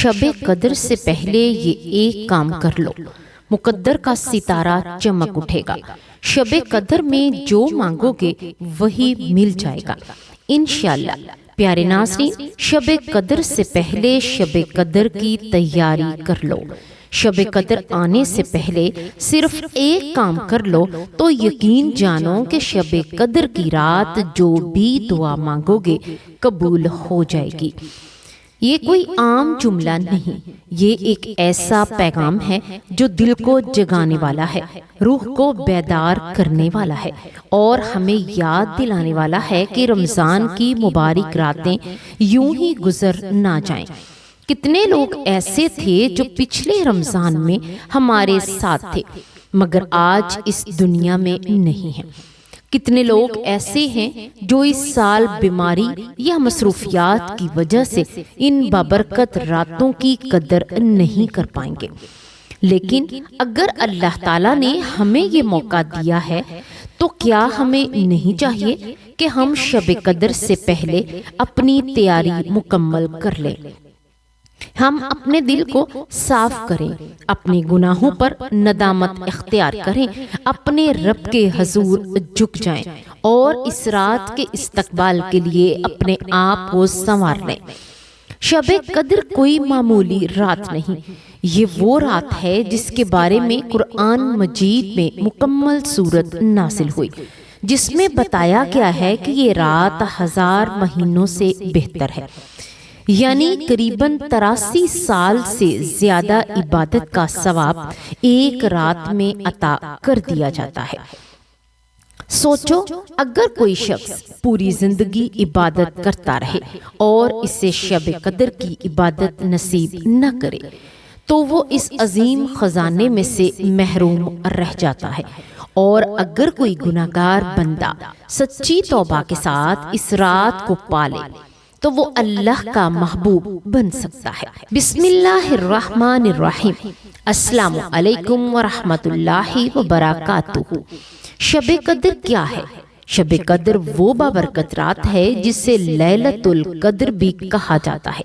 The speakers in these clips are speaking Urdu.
شب قدر سے پہلے یہ ایک کام کر لو، مقدر کا ستارہ چمک اٹھے گا۔ شب قدر میں جو مانگو گے وہی مل جائے گا انشاءاللہ۔ پیارے ناظرین، شب قدر سے پہلے شب قدر کی تیاری کر لو۔ شب قدر آنے سے پہلے صرف ایک کام کر لو تو یقین جانو کہ شب قدر کی رات جو بھی دعا مانگو گے قبول ہو جائے گی۔ یہ کوئی عام جملہ نہیں، یہ ایک ایسا پیغام ہے جو دل کو جگانے والا ہے، روح کو بیدار کرنے والا ہے، اور ہمیں یاد دلانے والا ہے کہ رمضان کی مبارک راتیں یوں ہی گزر نہ جائیں۔ کتنے لوگ ایسے تھے جو پچھلے رمضان میں ہمارے ساتھ تھے مگر آج اس دنیا میں نہیں ہیں۔ کتنے لوگ ایسے ہیں جو اس سال بیماری یا مصروفیات کی وجہ سے ان بابرکت راتوں کی قدر نہیں کر پائیں گے، لیکن اگر اللہ تعالیٰ نے ہمیں یہ موقع دیا ہے تو کیا ہمیں نہیں چاہیے کہ ہم شب قدر سے پہلے اپنی تیاری مکمل کر لیں؟ ہم اپنے دل کو صاف کریں، اپنے گناہوں پر ندامت اختیار کریں، اپنے رب کے حضور جھک جائیں اور اس رات کے استقبال کے لیے اپنے آپ کو سنوار لیں۔ شب قدر کوئی معمولی رات نہیں، یہ وہ رات ہے جس کے بارے میں قرآن مجید میں مکمل سورت نازل ہوئی، جس میں بتایا گیا ہے کہ یہ رات 1000 مہینوں سے بہتر ہے، یعنی قریباً 83 سال سے زیادہ عبادت کا ثواب ایک رات میں عطا کر دیا جاتا ہے۔ سوچو، اگر کوئی شخص پوری زندگی عبادت کرتا رہے اور اسے شب قدر کی عبادت نصیب نہ کرے تو وہ اس عظیم خزانے میں سے محروم رہ جاتا ہے، اور اگر کوئی گناہگار بندہ سچی توبہ کے ساتھ اس رات کو پالے تو وہ اللہ کا محبوب بن سکتا ہے۔ بسم اللہ الرحمن الرحیم۔ السلام علیکم ورحمۃ اللہ وبرکاتہ۔ شب قدر کیا ہے؟ شب قدر وہ بابرکت رات ہے جسے لیلۃ القدر بھی کہا جاتا ہے۔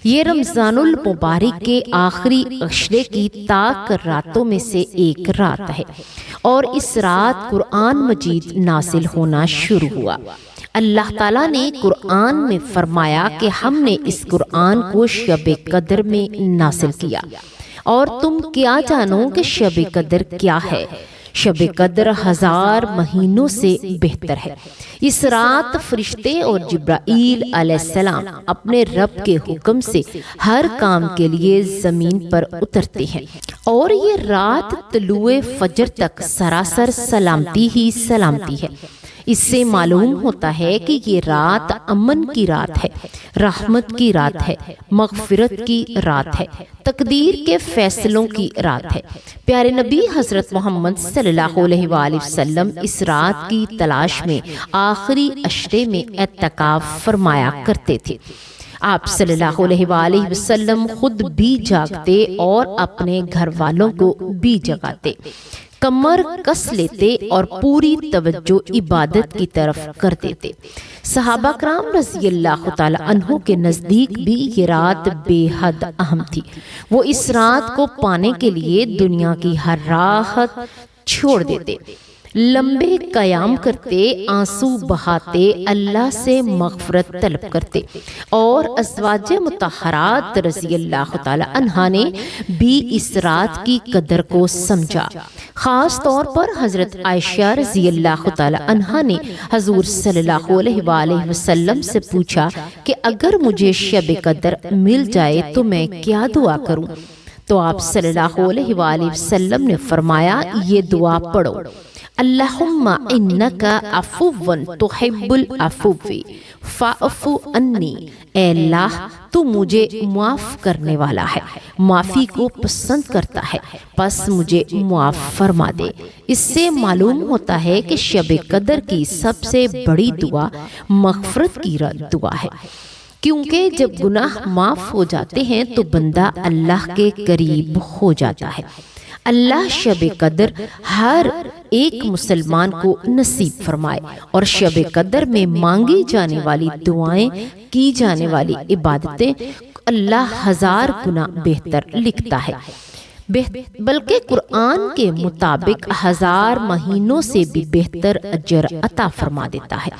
یہ رمضان المبارک کے آخری عشرے کی تاک راتوں میں سے ایک رات ہے، اور اس رات قرآن مجید نازل ہونا شروع ہوا۔ اللہ تعالیٰ نے قرآن میں فرمایا کہ ہم نے اس قرآن کو شب قدر میں نازل کیا، اور تم کیا جانو کہ شب قدر کیا ہے؟ شب قدر 1000 مہینوں سے بہتر ہے۔ اس رات فرشتے اور جبرائیل علیہ السلام اپنے رب کے حکم سے ہر کام کے لیے زمین پر اترتے ہیں، اور یہ رات طلوع فجر تک سراسر سلامتی ہی سلامتی ہے۔ اس سے معلوم ہوتا ہے کہ یہ رات امن کی رات ہے، رحمت کی رات ہے، مغفرت کی رات ہے، تقدیر کے فیصلوں کی رات ہے۔ پیارے نبی حضرت محمد صلی اللہ علیہ وآلہ وسلم اس رات کی تلاش میں آخری عشرے میں اعتکاف فرمایا کرتے تھے۔ آپ صلی اللہ علیہ وآلہ وسلم خود بھی جاگتے اور اپنے گھر والوں کو بھی جگاتے، کمر کس لیتے اور پوری توجہ عبادت کی طرف کر دیتے۔ صحابہ کرام رضی اللہ تعالی عنہ کے نزدیک بھی یہ رات بے حد اہم تھی۔ وہ اس رات کو پانے کے لیے دنیا کی ہر راحت چھوڑ دیتے، لمبے قیام کرتے، آنسو بہاتے، اللہ سے مغفرت طلب کرتے، اور ازواج مطہرات رضی اللہ تعالی عنہا نے بھی اس رات کی قدر کو سمجھا۔ خاص طور پر حضرت عائشہ رضی اللہ تعالی عنہا نے حضور صلی اللہ علیہ وآلہ وسلم سے پوچھا کہ اگر مجھے شب قدر مل جائے تو میں کیا دعا کروں؟ تو آپ صلی اللہ علیہ وآلہ وسلم نے فرمایا، یہ دعا پڑھو: اللہم انکا عفو تحب العفو فاعف عنی۔ اے اللہ، تو مجھے معاف کرنے والا ہے، معافی کو پسند کرتا ہے، پس مجھے معاف فرما دے۔ اس سے معلوم ہوتا ہے کہ شب قدر کی سب سے بڑی دعا مغفرت کی دعا ہے، کیونکہ جب گناہ معاف ہو جاتے ہیں تو بندہ اللہ کے قریب ہو جاتا ہے۔ اللہ شب قدر ہر ایک مسلمان کو نصیب فرمائے اور شب قدر میں مانگی جانے والی دعائیں، کی جانے والی عبادتیں اللہ 1000 گنا بہتر لکھتا ہے، بلکہ قرآن کے مطابق 1000 مہینوں سے بھی بہتر اجر عطا فرما دیتا ہے۔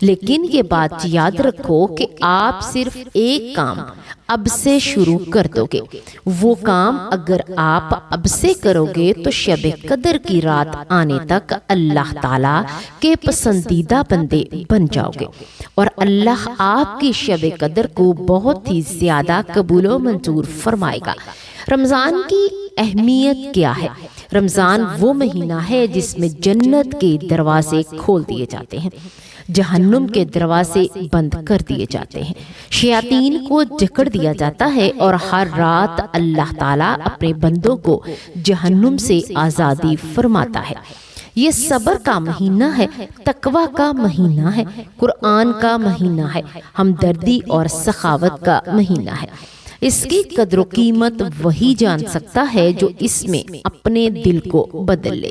لیکن یہ بات یاد رکھو کہ آپ صرف ایک کام اب سے شروع کر دو گے، وہ کام اگر آپ اب سے کرو گے تو شب قدر کی رات آنے تک اللہ تعالیٰ کے پسندیدہ بندے بن جاؤ گے، اور اللہ آپ کی شب قدر کو بہت ہی زیادہ قبول و منظور فرمائے گا۔ رمضان کی اہمیت کیا ہے؟ رمضان وہ مہینہ ہے جس میں جنت کے دروازے کھول دیے جاتے ہیں، جہنم کے دروازے بند کر دیے جاتے ہیں، شیاطین کو جکڑ دیا جاتا ہے، اور ہر رات اللہ تعالیٰ اپنے بندوں کو جہنم سے آزادی فرماتا ہے۔ یہ صبر کا مہینہ ہے، تقوی کا مہینہ ہے، قرآن کا مہینہ ہے، ہمدردی اور سخاوت کا مہینہ ہے۔ اس کی قدر و قیمت وہی جان سکتا ہے جو اس میں اپنے دل کو بدل لے،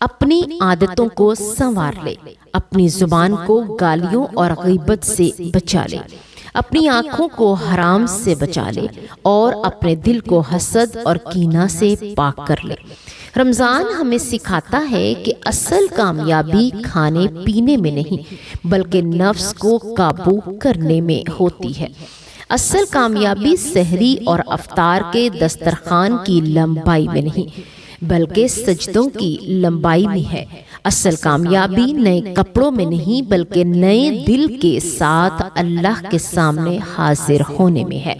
اپنی عادتوں کو سنوار لے، اپنی زبان کو گالیوں اور غیبت سے بچا لے، اپنی آنکھوں کو حرام سے بچا لے، اور اپنے دل کو حسد اور کینہ سے پاک کر لے۔ رمضان ہمیں سکھاتا ہے کہ اصل کامیابی کھانے پینے میں نہیں بلکہ نفس کو قابو کرنے میں ہوتی ہے۔ اصل کامیابی سحری اور افطار کے دسترخوان کی لمبائی میں نہیں بلکہ سجدوں کی لمبائی میں ہے۔ اصل کامیابی نئے کپڑوں میں نہیں بلکہ نئے دل کے ساتھ اللہ کے سامنے حاضر ہونے میں ہے۔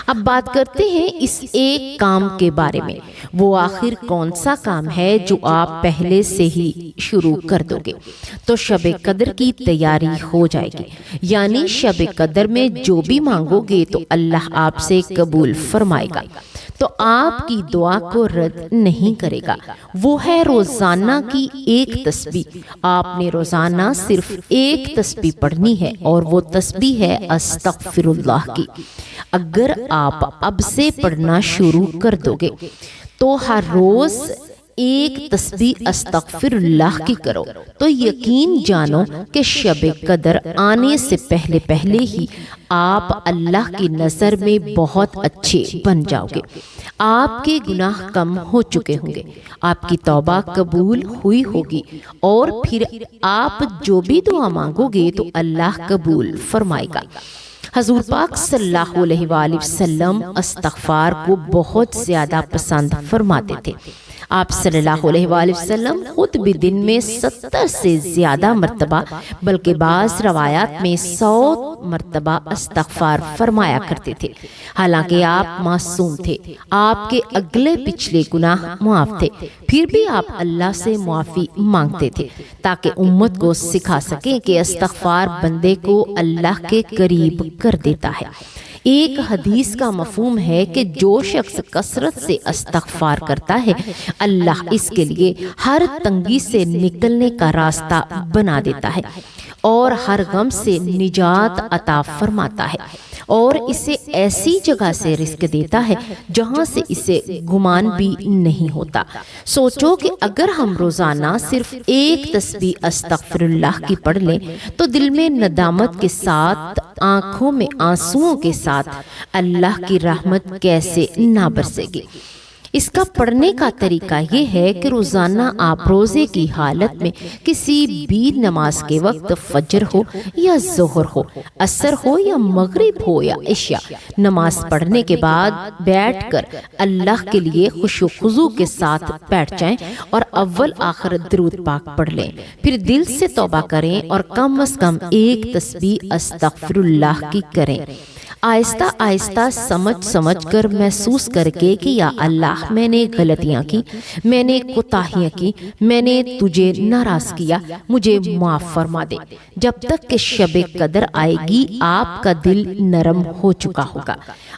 اب بات کرتے ہیں اس ایک کام کے بارے میں، وہ آخر کون سا کام ہے جو آپ پہلے سے ہی شروع کر دو گے تو شب قدر کی تیاری ہو جائے گی، یعنی شب قدر میں جو بھی مانگو گے تو اللہ آپ سے قبول فرمائے گا، تو آپ کی دعا کو رد نہیں کرے گا۔ وہ ہے روزانہ کی ایک تسبیح۔ آپ نے روزانہ صرف ایک تسبیح پڑھنی ہے، اور وہ تسبیح ہے استغفر اللہ کی۔ اگر آپ اب سے پڑھنا شروع کر دو گے تو ہر روز ایک تسبیح استغفر اللہ کی کرو تو یقین جانو کہ شب قدر آنے سے پہلے پہلے ہی آپ اللہ کی نظر میں بہت اچھے بن جاؤ گے۔ آپ کے گناہ کم ہو چکے ہوں گے، آپ کی توبہ قبول ہوئی ہوگی، اور پھر آپ جو بھی دعا مانگو گے تو اللہ قبول فرمائے گا۔ حضور پاک صلی اللہ علیہ وآلہ وسلم استغفار کو بہت زیادہ پسند فرماتے تھے۔ آپ صلی اللہ علیہ وآلہ وسلم خود بھی دن میں 70 سے زیادہ مرتبہ بلکہ بعض روایات میں 100 مرتبہ استغفار فرمایا کرتے تھے۔ حالانکہ آپ معصوم تھے، آپ کے اگلے پچھلے گناہ معاف تھے، پھر بھی آپ اللہ سے معافی مانگتے تھے تاکہ امت کو سکھا سکیں کہ استغفار بندے کو اللہ کے قریب کر دیتا ہے۔ ایک حدیث کا مفہوم ہے کہ جو شخص کثرت سے استغفار کرتا ہے اللہ اس کے لیے ہر تنگی سے نکلنے کا راستہ بنا دیتا ہے اور ہر غم سے نجات عطا فرماتا ہے، اور اسے ایسی جگہ سے رزق دیتا ہے جہاں سے اسے گمان بھی نہیں ہوتا۔ سوچو کہ اگر ہم روزانہ صرف ایک تسبیح استغفر اللہ کی پڑھ لیں تو دل میں ندامت کے ساتھ، آنکھوں میں آنسوؤں کے ساتھ اللہ کی رحمت کیسے نہ برسے گی۔ اس کا پڑھنے کا طریقہ یہ ہے کہ روزانہ آپ روزے کی حالت میں کسی بھی نماز کے وقت، فجر ہو یا ظہر ہو، عصر ہو یا مغرب ہو یا عشاء، نماز پڑھنے کے بعد بیٹھ کر اللہ کے لیے خشوع و خضوع کے ساتھ بیٹھ جائیں اور اول آخر درود پاک پڑھ لیں، پھر دل سے توبہ کریں اور کم از کم ایک تسبیح استغفر اللہ کی کریں۔ آہستہ آہستہ سمجھ کر محسوس کر کے کہ یا اللہ میں نے غلطیاں کی، میں نے کوتاہیاں کی، میں نے تجھے ناراض کیا، مجھے معاف فرما دے۔ جب تک کہ شب قدر آئے گی آپ کا دل نرم ہو چکا ہوگا،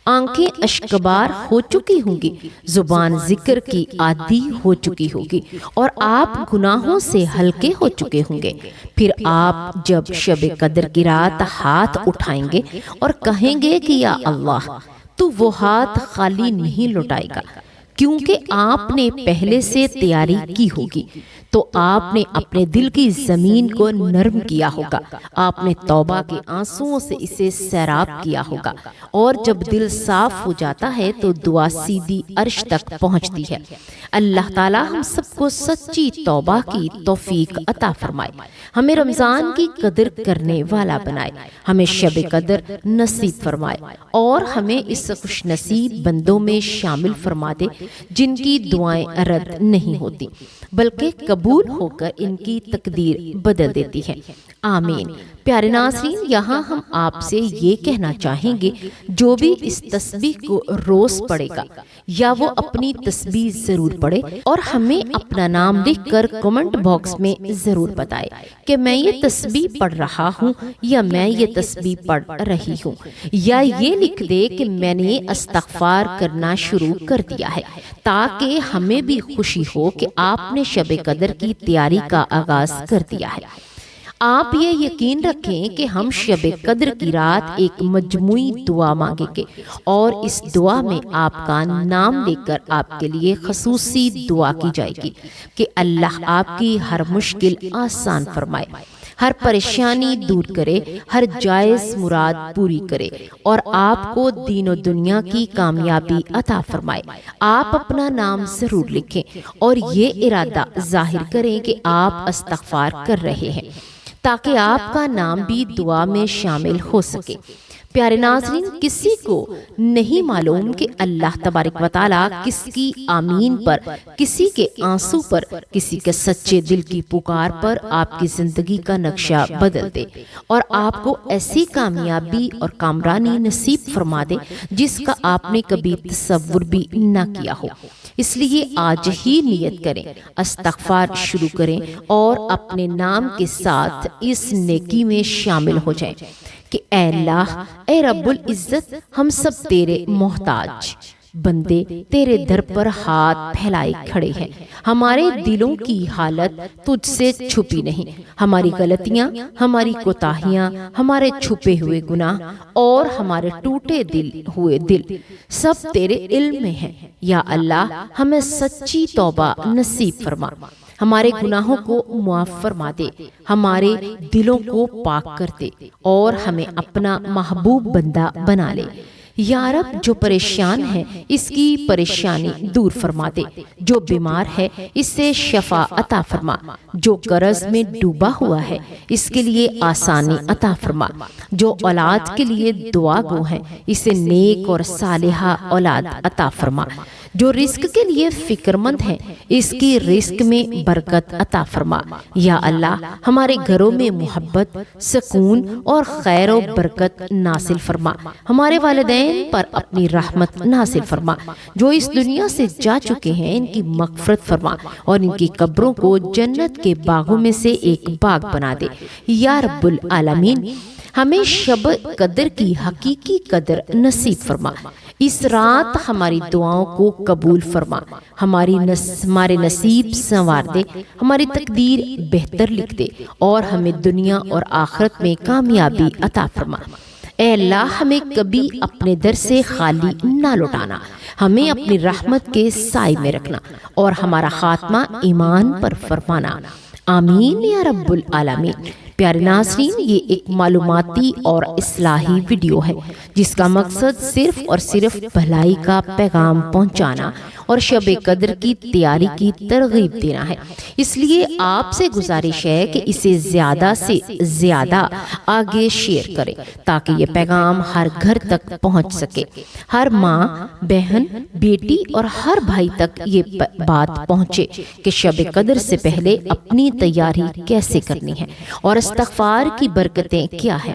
آنکھیں اشکبار ہو چکی ہوں گی، زبان ذکر کی عادی ہو چکی ہوگی، اور آپ گناہوں سے ہلکے ہو چکے ہوں گے۔ پھر آپ جب شب قدر کی رات ہاتھ اٹھائیں گے اور کہیں گے کہ یا اللہ تو وہ ہاتھ خالی نہیں لوٹائے گا، کیونکہ آپ نے پہلے سے تیاری کی ہوگی تو آپ نے اپنے دل کی زمین کو نرم کیا ہوگا، آپ نے توبہ کے آنسوؤں سے اسے سیراب کیا ہوگا، اور جب دل صاف ہو جاتا ہے تو دعا سیدھی عرش تک پہنچتی ہے۔ اللہ تعالیٰ ہم سب کو سچی توبہ کی توفیق عطا فرمائے، ہمیں رمضان کی قدر کرنے والا بنائے، ہمیں شب قدر نصیب فرمائے، اور ہمیں اس خوش نصیب بندوں میں شامل فرما دے جن کی دعائیں رد نہیں ہوتی بلکہ قبول ہو کر ان کی تقدیر بدل دیتی ہے، آمین۔ پیارے ناظرین، یہاں ہم آپ سے یہ کہنا چاہیں گے جو بھی اس تسبیح کو روز پڑھے گا یا وہ اپنی تسبیح ضرور پڑھے اور ہمیں اپنا نام لکھ کر کمنٹ باکس میں ضرور بتائے کہ میں یہ تسبیح پڑھ رہا ہوں یا میں یہ تسبیح پڑھ رہی ہوں، یا یہ لکھ دے کہ میں نے استغفار کرنا شروع کر دیا ہے، تاکہ ہمیں بھی خوشی ہو کہ آپ نے شب قدر کی تیاری کا آغاز کر دیا ہے۔ آپ یہ یقین رکھیں کہ ہم شب قدر کی رات ایک مجموعی دعا مانگیں گے، اور اس دعا میں آپ کا نام لے کر آپ کے لیے خصوصی دعا کی جائے گی کہ اللہ آپ کی ہر مشکل آسان فرمائے، ہر پریشانی دور کرے، ہر جائز مراد پوری کرے، اور آپ کو دین و دنیا کی کامیابی عطا فرمائے۔ آپ اپنا نام ضرور لکھیں اور یہ ارادہ ظاہر کریں کہ آپ استغفار کر رہے ہیں، تاکہ آپ کا نام بھی دعا میں شامل ہو سکے۔ پیارے ناظرین، کسی کو نہیں معلوم کہ اللہ تبارک و تعالیٰ کس کی آمین پر، کسی کے آنسو پر، کسی کے سچے دل کی پکار پر آپ کی زندگی کا نقشہ بدل دے اور آپ کو ایسی کامیابی اور کامرانی نصیب فرما دے جس کا آپ نے کبھی تصور بھی نہ کیا ہو۔ اس لیے آج ہی نیت کریں، استغفار شروع کریں اور اپنے نام کے ساتھ اس نیکی میں شامل ہو جائیں کہ اے اللہ، اے رب العزت، ہم سب تیرے محتاج بندے تیرے در پر ہاتھ پھیلائے کھڑے ہیں۔ ہمارے دلوں کی حالت تجھ سے چھپی نہیں، ہماری غلطیاں، ہماری کوتاہیاں، ہمارے چھپے ہوئے گناہ اور ہمارے ٹوٹے ہوئے دل سب تیرے علم میں ہیں۔ یا اللہ، ہمیں سچی توبہ نصیب فرما، ہمارے گناہوں کو معاف فرما دے، ہمارے دلوں کو پاک کر دے اور ہمیں اپنا محبوب بندہ بنا لے۔ یا رب، جو پریشان ہے اس کی پریشانی دور فرما دے، جو بیمار ہے اس سے شفا عطا فرما، جو قرض میں ڈوبا ہوا ہے اس کے لیے آسانی عطا فرما، جو اولاد کے لیے دعا گو ہے اسے نیک اور صالحہ اولاد عطا فرما، جو رزق کے لیے فکر مند ہے اس کی رزق میں برکت عطا فرما۔ یا اللہ، ہمارے گھروں میں محبت، سکون اور خیر و برکت نازل فرما، ہمارے والدین پر اپنی رحمت نازل فرما، جو اس دنیا سے جا چکے ہیں ان کی مغفرت فرما اور ان کی قبروں کو جنت کے باغوں میں سے ایک باغ بنا دے۔ یا رب العالمین، ہمیں شب قدر کی حقیقی قدر نصیب فرما، اس رات ہماری دعاؤں کو قبول فرما، ہمارے نصیب سنوار دے، ہماری تقدیر بہتر لکھ دے اور ہمیں دنیا اور آخرت میں کامیابی عطا فرما۔ اے اللہ، ہمیں کبھی اپنے در سے خالی نہ لوٹانا، ہمیں اپنی رحمت کے سائے میں رکھنا اور ہمارا خاتمہ ایمان پر فرمانا، آمین یا رب العالمین۔ پیارے ناظرین، یہ ایک معلوماتی اور اصلاحی ویڈیو ہے جس کا مقصد صرف اور صرف بھلائی کا پیغام پہنچانا اور شب قدر کی تیاری کی ترغیب دینا ہے۔ اس لیے آپ سے گزارش ہے کہ اسے زیادہ سے زیادہ آگے شیئر کریں تاکہ یہ پیغام ہر گھر تک پہنچ سکے، ہر ماں، بہن، بیٹی اور ہر بھائی تک یہ بات پہنچے کہ شب قدر سے پہلے اپنی تیاری کیسے کرنی ہے اور استغفار کی برکتیں کیا ہے۔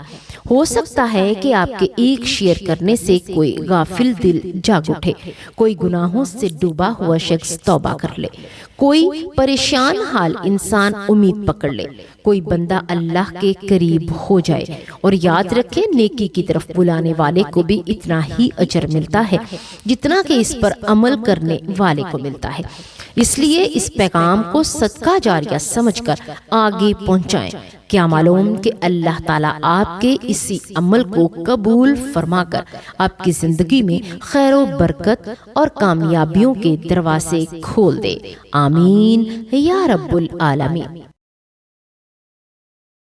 ہو سکتا ہے کہ آپ کے ایک شیئر کرنے سے کوئی غافل دل جاگ اٹھے، کوئی گناہوں سے ڈوبا ہوا شخص توبہ کر لے، کوئی پریشان حال انسان امید پکڑ لے، کوئی بندہ اللہ کے قریب ہو جائے۔ اور یاد رکھیں، نیکی کی طرف بلانے والے کو بھی اتنا ہی اجر ملتا ہے جتنا کہ اس پر عمل کرنے والے کو ملتا ہے۔ اس لیے اس پیغام کو صدقہ جاریہ سمجھ کر آگے پہنچائیں کہ کیا معلوم کہ اللہ تعالیٰ آپ کے اسی عمل کو قبول فرما کر آپ کی زندگی میں خیر و برکت اور کامیابیوں کے دروازے کھول دے۔ آمین یا رب العالمین۔